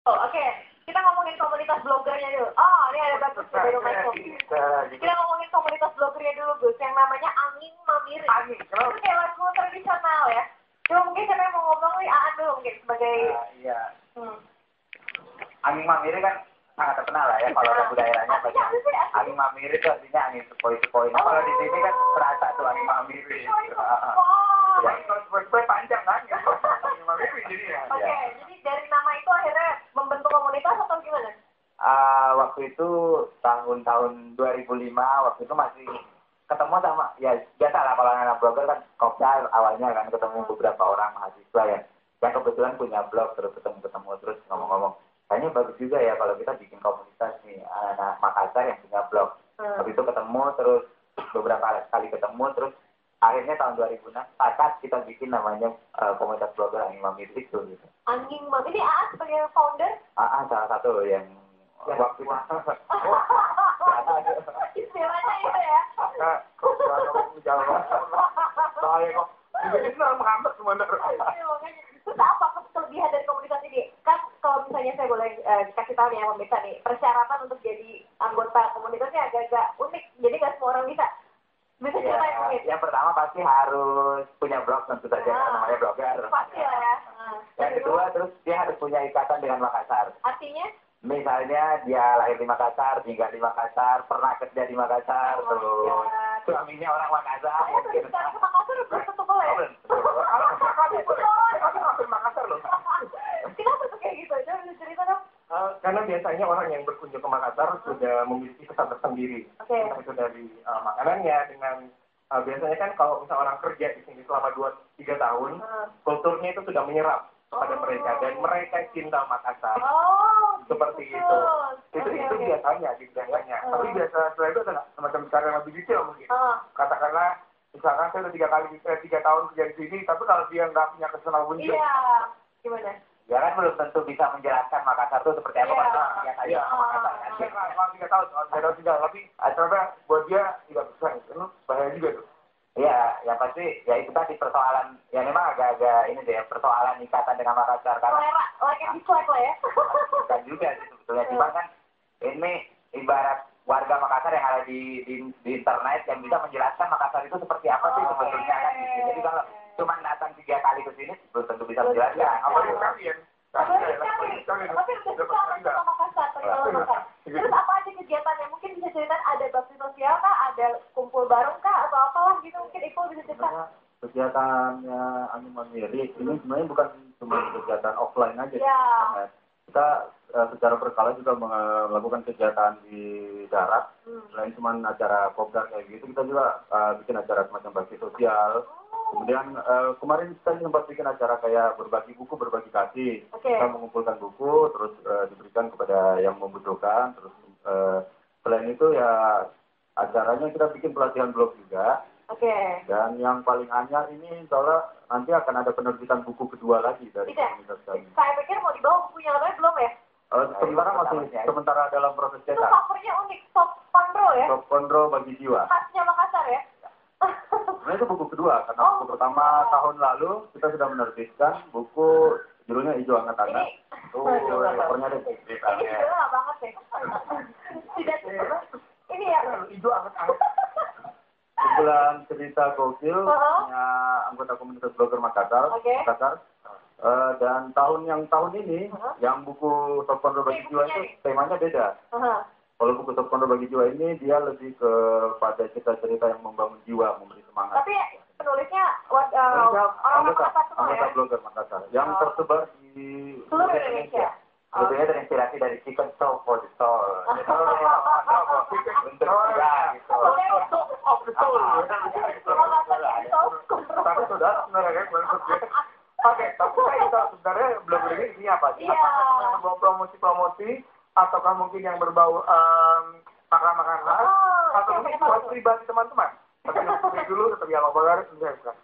Oh, oke. Kita ngomongin komunitas blogernya dulu. Oh, ini ada bagus dari Mas. Kita ngomongin komunitas blogernya dulu, Gus. Yang namanya Angin Mamiri. Angin, itu kayak lagu tradisional ya. Coba mungkin siapa yang mau ngomong nih, Aan dulu mungkin sebagai... Iya. Angin Mamiri kan sangat terkenal lah ya kalau lagu daerahnya. Angin Mamiri itu artinya angin sepoi-sepoi. Nah, kalau di sini kan terasa tuh angin Mamiri. Ya, kalau sepoi-sepoi panjang kan? Angin Mamiri jadi ya. Oke, jadi dari nama itu akhirnya membentuk komunitas atau gimana? Waktu itu tahun 2005, waktu itu masih ketemu sama, ya biasa lah kalau anak blogger kan kopdar awalnya kan ketemu beberapa orang mahasiswa ya, yang kebetulan punya blog, terus ketemu terus ngomong-ngomong, kayaknya bagus juga ya kalau kita bikin komunitas nih anak Makassar yang punya blog. Habis itu ketemu terus beberapa kali ketemu terus akhirnya tahun 2006 kita bikin namanya komunitas blogger Angin Mamiri itu gitu. Angin Mamiri, ini AA sebagai founder? Salah satu yang waktu istilahnya itu ya. Kok jauh saya kok ini menghambat sebenarnya. Terus apa kelebihan dari komunitas ini? Kan kalau misalnya saya boleh kasih tahu nih ya pemirsa nih, persyaratan untuk jadi anggota komunitasnya agak-agak unik, jadi nggak semua orang bisa ceritain mungkin. Yang pertama pasti harus punya blog, tentu saja namanya blogger. Pasti lah ya. Yang kedua terus dia harus punya ikatan dengan Makassar. Artinya? Misalnya dia lahir di Makassar, tinggal di Makassar, pernah kerja di Makassar, terus suaminya orang Makassar. Mungkin ke Makassar belum tentu boleh. Kalau Makassar loh. Kenapa tuh kayak gitu? Coba bisa cerita dong. Karena biasanya orang yang berkunjung ke Makassar sudah memiliki kesan tersendiri. Entah itu dari makanannya, dengan biasanya kan kalau misalnya orang kerja di sini selama 2-3 tahun, kulturnya itu sudah menyerap pada mereka dan mereka cinta Makassar. Seperti itu. Itu biasanya dibilangnya. Tapi biasa setelah itu ada semacam cara yang lebih detail mungkin. Katakanlah misalkan saya udah 3 tahun kerja di sini, tapi kalau dia nggak punya kesenangan bunyi. Iya. Gimana? Ya kan belum tentu bisa menjelaskan Makassar itu seperti apa Makassar. Kalau 3 tahun, tapi ternyata buat dia tidak bisa. Itu bahaya juga tuh. Iya, yang pasti ya itu tadi persoalan, ya memang agak-agak ini deh persoalan ikatan dengan Makassar karena like and dislike lah ya. Bukan juga sih sebetulnya, cuma kan ini ibarat warga Makassar yang ada di internet yang bisa menjelaskan Makassar itu seperti apa sih sebetulnya kan gitu. Jadi kalau cuma datang 3 kali ke sini belum tentu bisa menjelaskan. Apalagi kalian. Tapi udah suka sama Makassar, terus apa aja kegiatannya? Mungkin bisa cerita ada bakti sosial kah, ada kumpul bareng kah, atau apalah gitu, mungkin Iko bisa cerita. Kegiatannya Angin Mamiri ini sebenarnya bukan cuma kegiatan offline aja. Kita secara berkala juga melakukan kegiatan di darat. Selain cuma acara kopdar kayak gitu, kita juga bikin acara semacam bakti sosial. Kemudian kemarin kita sempat bikin acara kayak berbagi buku, berbagi kasih. Kita mengumpulkan buku, terus diberikan kepada yang membutuhkan. Terus selain itu ya acaranya kita bikin pelatihan blog juga. Dan yang paling anyar ini soalnya nanti akan ada penerbitan buku kedua lagi dari komunitas kami. Saya pikir mau dibawa bukunya, tapi belum ya? Sementara dalam proses cetak. Itu covernya unik, Soft Control ya? Soft Control bagi jiwa. Khasnya Makassar ya? Nah itu buku kedua, karena buku pertama tahun lalu kita sudah menerbitkan buku judulnya Hijau Hangat-Hangat. Covernya ada ini judulnya banget ya. Tidak, ini ya. Hijau Hangat-Hangat. Kumpulan cerita gokil punya anggota komunitas blogger Makassar. Dan tahun ini yang buku Soft Control bagi jiwa itu temanya beda. Kalau buku Soft Control bagi jiwa ini dia lebih kepada cerita-cerita yang membangun jiwa, memberi semangat. Tapi penulisnya orang Makassar semua ya? Anggota blogger Makassar yang tersebar di seluruh Indonesia. Sebetulnya terinspirasi dari Chicken Soup for the Soul. Tapi saudara sebenarnya Oke, tapi kita sebenarnya belum ini apa sih? Apakah yang berbau promosi-promosi, ataukah mungkin yang berbau makanan-makanan khas, atau mungkin buat pribadi teman-teman? Tapi dulu tetap yang ngobrol, sebenarnya bukan.